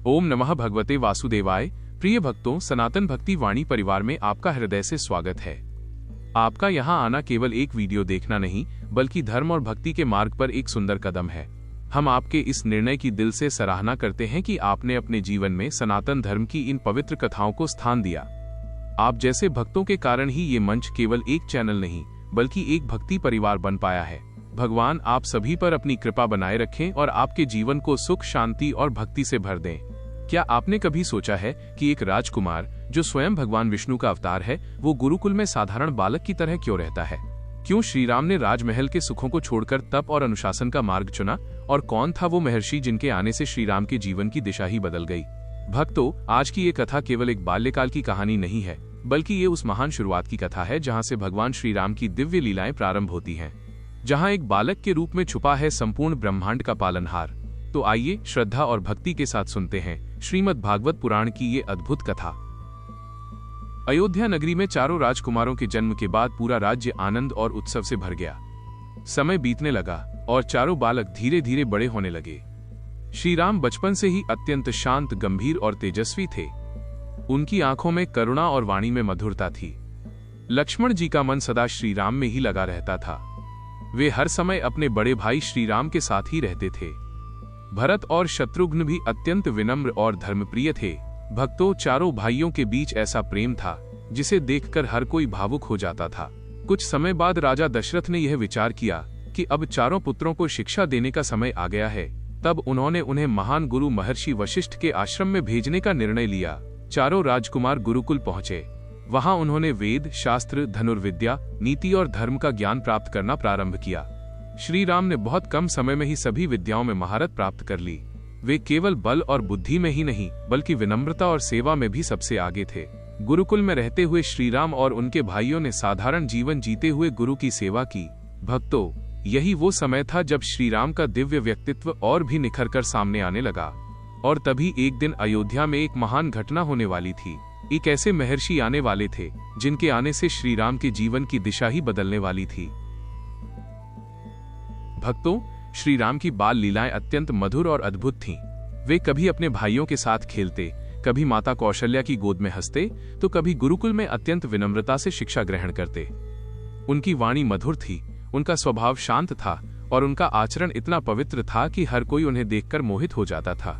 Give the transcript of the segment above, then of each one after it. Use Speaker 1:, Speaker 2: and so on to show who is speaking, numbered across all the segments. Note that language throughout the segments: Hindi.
Speaker 1: ओम नमः भगवते वासुदेवाय। प्रिय भक्तों, सनातन भक्ति वाणी परिवार में आपका हृदय से स्वागत है। आपका यहाँ आना केवल एक वीडियो देखना नहीं, बल्कि धर्म और भक्ति के मार्ग पर एक सुंदर कदम है। हम आपके इस निर्णय की दिल से सराहना करते हैं कि आपने अपने जीवन में सनातन धर्म की इन पवित्र कथाओं को स्थान दिया। आप जैसे भक्तों के कारण ही ये मंच केवल एक चैनल नहीं, बल्कि एक भक्ति परिवार बन पाया है। भगवान आप सभी पर अपनी कृपा बनाए रखें और आपके जीवन को सुख, शांति और भक्ति से भर दें। क्या आपने कभी सोचा है कि एक राजकुमार जो स्वयं भगवान विष्णु का अवतार है, वो गुरुकुल में साधारण बालक की तरह क्यों रहता है? क्यों श्री राम ने राजमहल के सुखों को छोड़कर तप और अनुशासन का मार्ग चुना? और कौन था वो महर्षि जिनके आने से श्री राम के जीवन की दिशा ही बदल गई? भक्तों, आज की ये कथा केवल एक बाल्यकाल की कहानी नहीं है, बल्कि ये उस महान शुरुआत की कथा है जहाँ से भगवान श्री राम की दिव्य लीलाएं प्रारंभ होती हैं, जहाँ एक बालक के रूप में छुपा है संपूर्ण ब्रह्मांड का पालनहार। तो आइए श्रद्धा और भक्ति के साथ सुनते हैं श्रीमद् भागवत पुराण की ये अद्भुत कथा। अयोध्या नगरी में चारों राजकुमारों के जन्म के बाद पूरा राज्य आनंद और उत्सव से भर गया। समय बीतने लगा और चारों बालक धीरे धीरे बड़े होने लगे। श्री राम बचपन से ही अत्यंत शांत, गंभीर और तेजस्वी थे। उनकी आंखों में करुणा और वाणी में मधुरता थी। लक्ष्मण जी का मन सदा श्री राम में ही लगा रहता था। वे हर समय अपने बड़े भाई श्री राम के साथ ही रहते थे। भरत और शत्रुघ्न भी अत्यंत विनम्र और धर्मप्रिय थे। भक्तों, चारों भाइयों के बीच ऐसा प्रेम था जिसे देखकर हर कोई भावुक हो जाता था। कुछ समय बाद राजा दशरथ ने यह विचार किया कि अब चारों पुत्रों को शिक्षा देने का समय आ गया है। तब उन्होंने उन्हें महान गुरु महर्षि वशिष्ठ के आश्रम में भेजने का निर्णय लिया। चारों राजकुमार गुरुकुल पहुंचे। वहां उन्होंने वेद, शास्त्र, धनुर्विद्या, नीति और धर्म का ज्ञान प्राप्त करना प्रारंभ किया। श्री राम ने बहुत कम समय में ही सभी विद्याओं में महारत प्राप्त कर ली। वे केवल बल और बुद्धि में ही नहीं, बल्कि विनम्रता और सेवा में भी सबसे आगे थे। गुरुकुल में रहते हुए श्री राम और उनके भाइयों ने साधारण जीवन जीते हुए गुरु की सेवा की। भक्तों, यही वो समय था जब श्री राम का दिव्य व्यक्तित्व और भी निखर कर सामने आने लगा। और तभी एक दिन अयोध्या में एक महान घटना होने वाली थी। एक ऐसे महर्षि आने वाले थे जिनके आने से श्री राम के जीवन की दिशा ही बदलने वाली थी। भक्तों, श्री राम की बाल लीलाएं अत्यंत मधुर और अद्भुत थीं। वे कभी अपने भाइयों के साथ खेलते, कभी माता कौशल्या की गोद में हंसते, तो कभी गुरुकुल में अत्यंत विनम्रता से शिक्षा ग्रहण करते। उनकी वाणी मधुर थी, उनका स्वभाव शांत था और उनका आचरण इतना पवित्र था कि हर कोई उन्हें देखकर मोहित हो जाता था।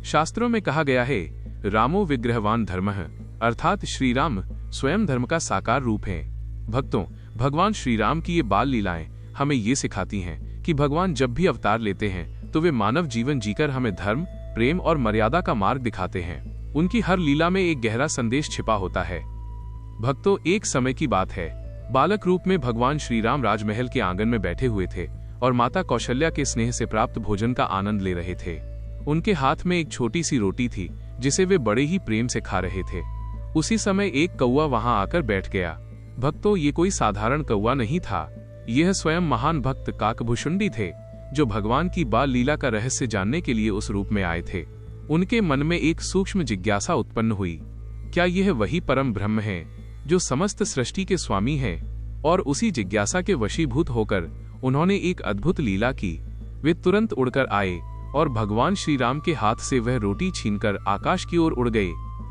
Speaker 1: शास्त्रों में कहा गया है, रामो विग्रहवान धर्मः, अर्थात श्री राम स्वयं धर्म का साकार रूप है। भक्तों, भगवान श्री राम की ये बाल लीलाएं हमें ये सिखाती हैं कि भगवान जब भी अवतार लेते हैं तो वे मानव जीवन जीकर हमें धर्म, प्रेम और मर्यादा का मार्ग दिखाते हैं। उनकी हर लीला में एक गहरा संदेश छिपा होता है। भक्तों, एक समय की बात है, बालक रूप में भगवान श्री राम राजमहल के आंगन में बैठे हुए थे और माता कौशल्या के स्नेह से प्राप्त भोजन का आनंद ले रहे थे। उनके हाथ में एक छोटी सी रोटी थी जिसे वे बड़े ही प्रेम से खा रहे थे। उसी समय एक कौवा वहां आकर बैठ गया। भक्तों, ये कोई साधारण कौवा नहीं था। यह स्वयं महान भक्त काकभुशुंडी थे, जो भगवान की बाल लीला का रहस्य जानने के लिए उस रूप में आए थे। उनके मन में एक सूक्ष्म जिज्ञासा उत्पन्न हुई। क्या यह वही परम ब्रह्म है जो समस्त सृष्टि के स्वामी है? और उसी जिज्ञासा के वशीभूत होकर उन्होंने एक अद्भुत लीला की। वे तुरंत उड़कर आए और भगवान श्री राम के हाथ से वह रोटी छीनकर आकाश की ओर उड़ गए।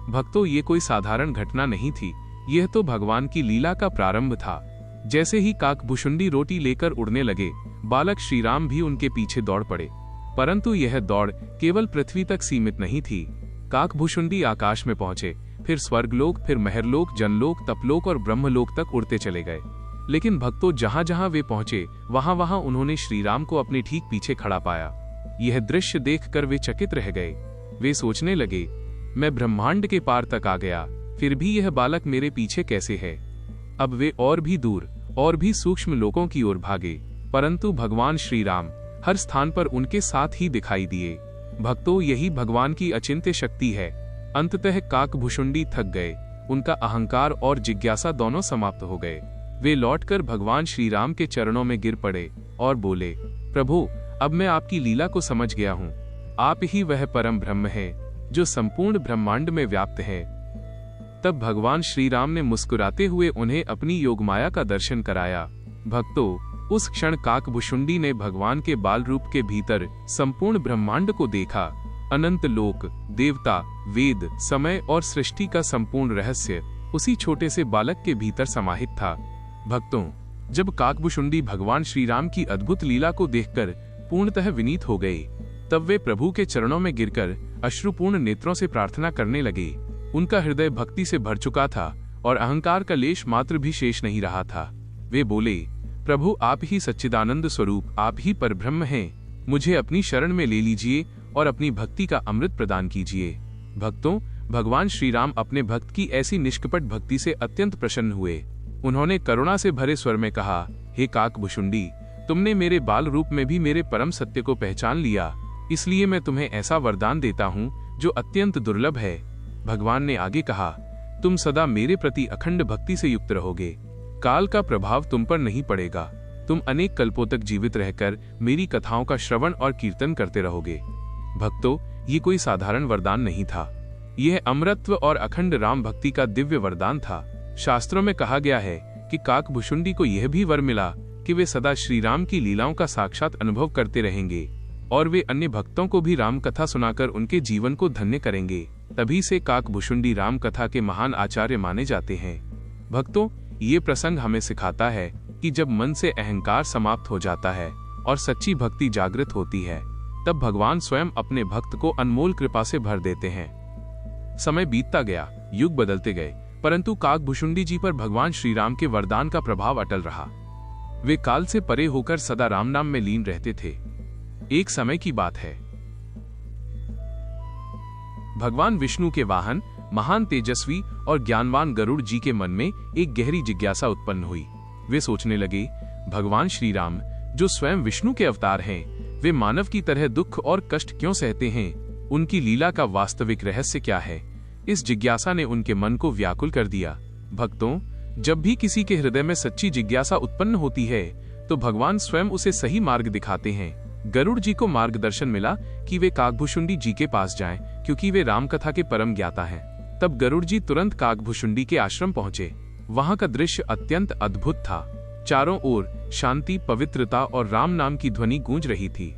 Speaker 1: भक्तों, ये कोई साधारण घटना नहीं थी, यह तो भगवान की लीला का प्रारंभ था। जैसे ही काकभुशुंडी रोटी लेकर उड़ने लगे, बालक श्री राम भी उनके पीछे दौड़ पड़े। परंतु यह दौड़ केवल पृथ्वी तक सीमित नहीं थी। काकभुशुंडी आकाश में पहुंचे, फिर स्वर्गलोक, फिर महरलोक, जनलोक, तपलोक और ब्रह्मलोक तक उड़ते चले गए। लेकिन भक्तों, जहां जहां वे पहुंचे, वहां वहां उन्होंने श्री राम को अपने ठीक पीछे खड़ा पाया। यह दृश्य देखकर वे चकित रह गए। वे सोचने लगे, मैं ब्रह्मांड के पार तक आ गया, फिर भी यह बालक मेरे पीछे कैसे है? अब वे और भी दूर और भी सूक्ष्म लोकों की ओर भागे, परंतु भगवान श्री राम हर स्थान पर उनके साथ ही दिखाई दिए। भक्तों, यही भगवान की अचिंत्य शक्ति है। अंततः काकभुशुंडी थक गए, उनका अहंकार और जिज्ञासा दोनों समाप्त हो गए। वे लौटकर भगवान श्री राम के चरणों में गिर पड़े और बोले, प्रभु, अब मैं आपकी लीला को समझ गया हूँ। आप ही वह परम ब्रह्म है जो संपूर्ण ब्रह्मांड में व्याप्त है। तब भगवान श्री राम ने मुस्कुराते हुए उन्हें अपनी योगमाया का दर्शन कराया। भक्तों, उस क्षण काकभुशुंडी ने भगवान के बाल रूप के भीतर संपूर्ण ब्रह्मांड को देखा। अनंत लोक, देवता, वेद, समय और सृष्टि का संपूर्ण रहस्य उसी छोटे से बालक के भीतर समाहित था। भक्तों, जब काकभुशुंडी भगवान श्री राम की अद्भुत लीला को देखकर पूर्णतः विनीत हो गए, तब वे प्रभु के चरणों में गिरकर अश्रुपूर्ण नेत्रों से प्रार्थना करने लगे। उनका हृदय भक्ति से भर चुका था और अहंकार का लेश मात्र भी शेष नहीं रहा था। वे बोले, प्रभु आप ही सच्चिदानंद स्वरूप, आप ही परब्रह्म हैं। मुझे अपनी शरण में ले लीजिए और अपनी भक्ति का अमृत प्रदान कीजिए। भक्तों, भगवान श्री राम अपने भक्त की ऐसी निष्कपट भक्ति से अत्यंत प्रसन्न हुए। उन्होंने करुणा से भरे स्वर में कहा, हे काकभुशुंडी, तुमने मेरे बाल रूप में भी मेरे परम सत्य को पहचान लिया, इसलिए मैं तुम्हें ऐसा वरदान देता हूँ जो अत्यंत दुर्लभ है। भगवान ने आगे कहा, तुम सदा मेरे प्रति अखंड भक्ति से युक्त रहोगे। काल का प्रभाव तुम पर नहीं पड़ेगा। तुम अनेक कल्पों तक जीवित रहकर मेरी कथाओं का श्रवण और कीर्तन करते रहोगे। भक्तों, ये कोई साधारण वरदान नहीं था। यह अमरत्व और अखंड राम भक्ति का दिव्य वरदान था। शास्त्रों में कहा गया है कि काकभुशुंडी को यह भी वर मिला कि वे सदा श्री राम की लीलाओं का साक्षात अनुभव करते रहेंगे और वे अन्य भक्तों को भी राम कथा सुनाकर उनके जीवन को धन्य करेंगे। तभी से काकभुशुंडी राम कथा के महान आचार्य माने जाते हैं। भक्तों, ये प्रसंग हमें सिखाता है कि जब मन से अहंकार समाप्त हो जाता है और सच्ची भक्ति जागृत होती है, तब भगवान स्वयं अपने भक्त को अनमोल कृपा से भर देते हैं। समय बीतता गया, युग बदलते गए, परंतु काकभुशुंडी जी पर भगवान श्री राम के वरदान का प्रभाव अटल रहा। वे काल से परे होकर सदा राम नाम में लीन रहते थे। एक समय की बात है, भगवान विष्णु के वाहन महान तेजस्वी और ज्ञानवान गरुड़ जी के मन में एक गहरी जिज्ञासा उत्पन्न हुई। वे सोचने लगे, भगवान श्री राम जो स्वयं विष्णु के अवतार हैं, वे मानव की तरह दुख और कष्ट क्यों सहते हैं? उनकी लीला का वास्तविक रहस्य क्या है? इस जिज्ञासा ने उनके मन को व्याकुल कर दिया। भक्तों, जब भी किसी के हृदय में सच्ची जिज्ञासा उत्पन्न होती है, तो भगवान स्वयं उसे सही मार्ग दिखाते हैं। गरुड़ जी को मार्गदर्शन मिला कि वे काकभुशुंडी जी के पास जाएं, क्योंकि वे राम कथा के परम ज्ञाता हैं। तब गरुड़ जी तुरंत काकभुशुंडी के आश्रम पहुंचे। वहां का दृश्य अत्यंत अद्भुत था। चारों ओर शांति, पवित्रता और राम नाम की ध्वनि गूंज रही थी।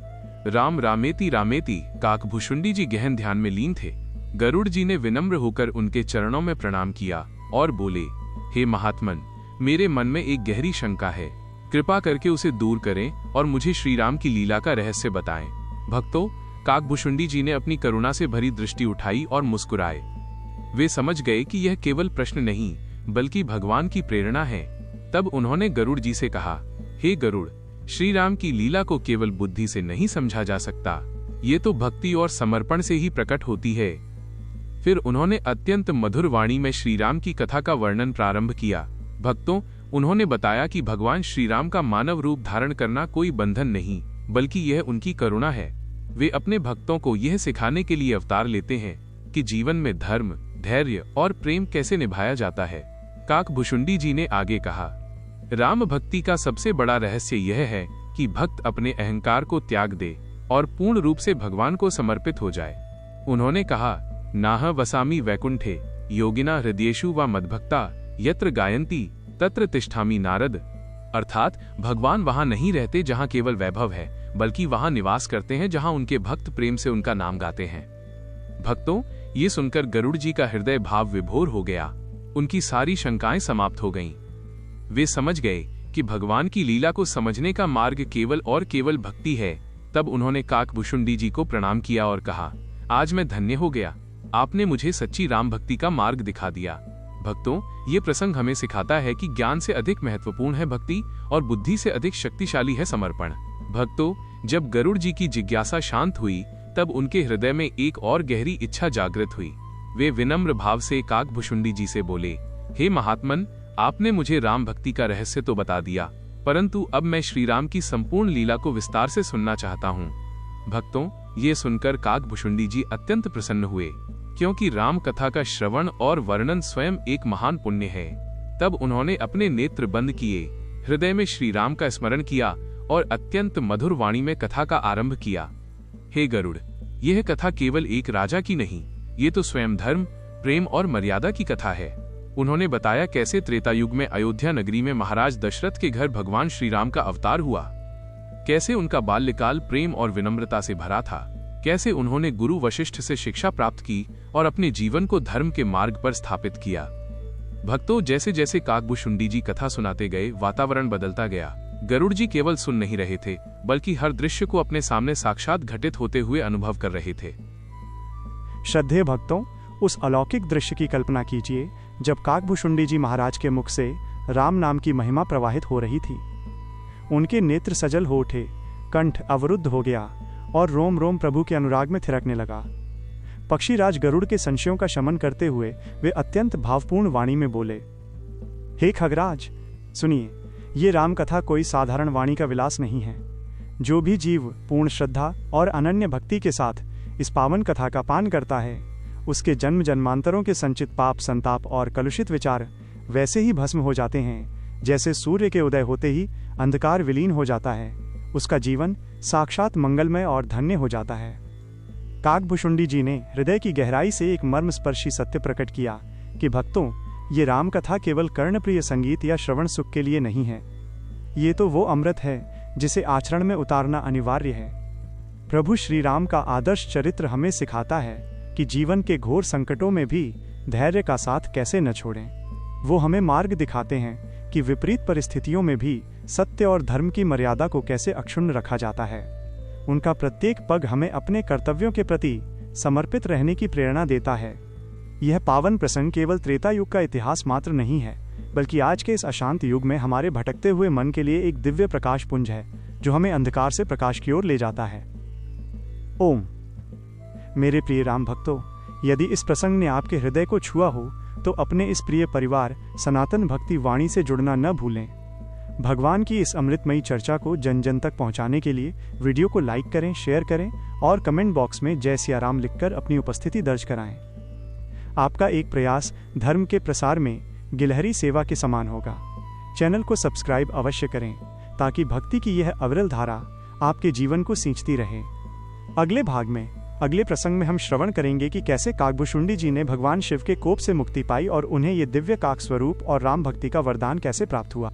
Speaker 1: राम रामेति रामेति। काकभुशुंडी जी गहन ध्यान में लीन थे। गरुड़ जी ने विनम्र होकर उनके चरणों में प्रणाम किया और बोले, हे महात्मन, मेरे मन में एक गहरी शंका है, कृपा करके उसे दूर करें और मुझे श्री राम की लीला का रहस्य बताएं। भक्तों, काकभुशुंडी जी ने अपनी करुणा से भरी दृष्टि उठाई और मुस्कुराए। वे समझ गए कि यह केवल प्रश्न नहीं, बल्कि भगवान की प्रेरणा है। तब उन्होंने गरुड़ जी से कहा, हे गरुड़, श्री राम की लीला को केवल बुद्धि से नहीं समझा जा सकता, ये तो भक्ति और समर्पण से ही प्रकट होती है। फिर उन्होंने अत्यंत मधुर वाणी में श्री राम की कथा का वर्णन प्रारंभ किया। भक्तों, उन्होंने बताया कि भगवान श्री राम का मानव रूप धारण करना कोई बंधन नहीं, बल्कि यह उनकी करुणा है। वे अपने भक्तों को यह सिखाने के लिए अवतार लेते हैं कि जीवन में धर्म, धैर्य और प्रेम कैसे निभाया जाता है। काकभुशुंडी जी ने आगे कहा, राम भक्ति का सबसे बड़ा रहस्य यह है कि भक्त अपने अहंकार को त्याग दे और पूर्ण रूप से भगवान को समर्पित हो जाए। उन्होंने कहा, नाह वसामि वैकुंठे योगिना हृदयेषु व मद्भक्ता यत्र गायन्ति तत्र तिष्ठामि नारद। अर्थात भगवान वहां नहीं रहते जहां केवल वैभव है, बल्कि वहां निवास करते हैं जहां उनके भक्त प्रेम से उनका नाम गाते हैं। भक्तों, ये सुनकर गरुड़ जी का हृदय भाव विभोर हो गया। उनकी सारी शंकाएं समाप्त हो गईं। वे समझ गए कि भगवान की लीला को समझने का मार्ग केवल और केवल भक्ति है। तब उन्होंने काकभुशुंडी जी को प्रणाम किया और कहा, आज मैं धन्य हो गया, आपने मुझे सच्ची राम भक्ति का मार्ग दिखा दिया। भक्तों, ये प्रसंग हमें सिखाता है कि ज्ञान से अधिक महत्वपूर्ण है भक्ति और बुद्धि से अधिक शक्तिशाली है समर्पण। भक्तों, जब गरुड़ जी की जिज्ञासा शांत हुई, तब उनके हृदय में एक और गहरी इच्छा जागृत हुई। वे विनम्र भाव से काकभुशुंडी जी से बोले, हे महात्मन, आपने मुझे राम भक्ति का रहस्य तो बता दिया, परंतु अब मैं श्री राम की संपूर्ण लीला को विस्तार से सुनना चाहता हूँ। भक्तों, ये सुनकर काकभुशुंडी जी अत्यंत प्रसन्न हुए, क्योंकि राम कथा का श्रवण और वर्णन स्वयं एक महान पुण्य है। तब उन्होंने अपने नेत्र बंद किए, हृदय में श्री राम का स्मरण किया और अत्यंत मधुर वाणी में कथा का आरंभ किया। हे गरुड़, यह कथा केवल एक राजा की नहीं, ये तो स्वयं धर्म, प्रेम और मर्यादा की कथा है। उन्होंने बताया कैसे त्रेता युग में अयोध्या नगरी में महाराज दशरथ के घर भगवान श्री राम का अवतार हुआ, कैसे उनका बाल्यकाल प्रेम और विनम्रता से भरा था, कैसे उन्होंने गुरु वशिष्ठ से शिक्षा प्राप्त की और अपने जीवन को धर्म के मार्ग पर स्थापित किया। भक्तों, जैसे जैसे काकभूषुंडी जी कथा सुनाते गए, वातावरण बदलता गया। गरुड़ जी केवल सुन नहीं रहे थे, बल्कि हर दृश्य को अपने सामने साक्षात घटित होते हुए अनुभव कर रहे थे।
Speaker 2: श्रद्धेय भक्तों, उस अलौकिक दृश्य की कल्पना कीजिए जब काकभूषुंडी जी महाराज के मुख से राम नाम की महिमा प्रवाहित हो रही थी। उनके नेत्र सजल हो उठे, कंठ अवरुद्ध हो गया और रोम रोम प्रभु के अनुराग में थिरकने लगा। पक्षीराज गरुड़ के संशयों का शमन करते हुए वे अत्यंत भावपूर्ण वाणी में बोले, हे खगराज, सुनिए, ये राम कथा कोई साधारण वाणी का विलास नहीं है। जो भी जीव पूर्ण श्रद्धा और अनन्य भक्ति के साथ इस पावन कथा का पान करता है, उसके जन्म जन्मांतरों के संचित पाप, संताप और कलुषित विचार वैसे ही भस्म हो जाते हैं जैसे सूर्य के उदय होते ही अंधकार विलीन हो जाता है। उसका जीवन साक्षात मंगलमय और धन्य हो जाता है। काकभूषुंडी जी ने हृदय की गहराई से एक मर्मस्पर्शी सत्य प्रकट किया कि भक्तों, ये राम कथा केवल कर्णप्रिय संगीत या श्रवण सुख के लिए नहीं है। ये तो वो अमृत है जिसे आचरण में उतारना अनिवार्य है। प्रभु श्री राम का आदर्श चरित्र हमें सिखाता है कि जीवन के घोर संकटों में भी धैर्य का साथ कैसे न छोड़ें। वो हमें मार्ग दिखाते हैं कि विपरीत परिस्थितियों में भी सत्य और धर्म की मर्यादा को कैसे अक्षुण्ण रखा जाता है। उनका प्रत्येक पग हमें अपने कर्तव्यों के प्रति समर्पित रहने की प्रेरणा देता है। यह पावन प्रसंग केवल त्रेता युग का इतिहास मात्र नहीं है, बल्कि आज के इस अशांत युग में हमारे भटकते हुए मन के लिए एक दिव्य प्रकाश पुंज है, जो हमें अंधकार से प्रकाश की ओर ले जाता है। ओम। मेरे प्रिय राम भक्तों, यदि इस प्रसंग ने आपके हृदय को छुआ हो तो अपने इस प्रिय परिवार सनातन भक्ति वाणी से जुड़ना न भूलें। भगवान की इस अमृतमयी चर्चा को जन जन तक पहुंचाने के लिए वीडियो को लाइक करें, शेयर करें और कमेंट बॉक्स में जय सिया राम लिखकर अपनी उपस्थिति दर्ज कराएं। आपका एक प्रयास धर्म के प्रसार में गिलहरी सेवा के समान होगा। चैनल को सब्सक्राइब अवश्य करें ताकि भक्ति की यह अविरल धारा आपके जीवन को सींचती रहे। अगले भाग में, अगले प्रसंग में हम श्रवण करेंगे कि कैसे काकभूषुंडी जी ने भगवान शिव के कोप से मुक्ति पाई और उन्हें ये दिव्य काक स्वरूप और राम भक्ति का वरदान कैसे प्राप्त हुआ।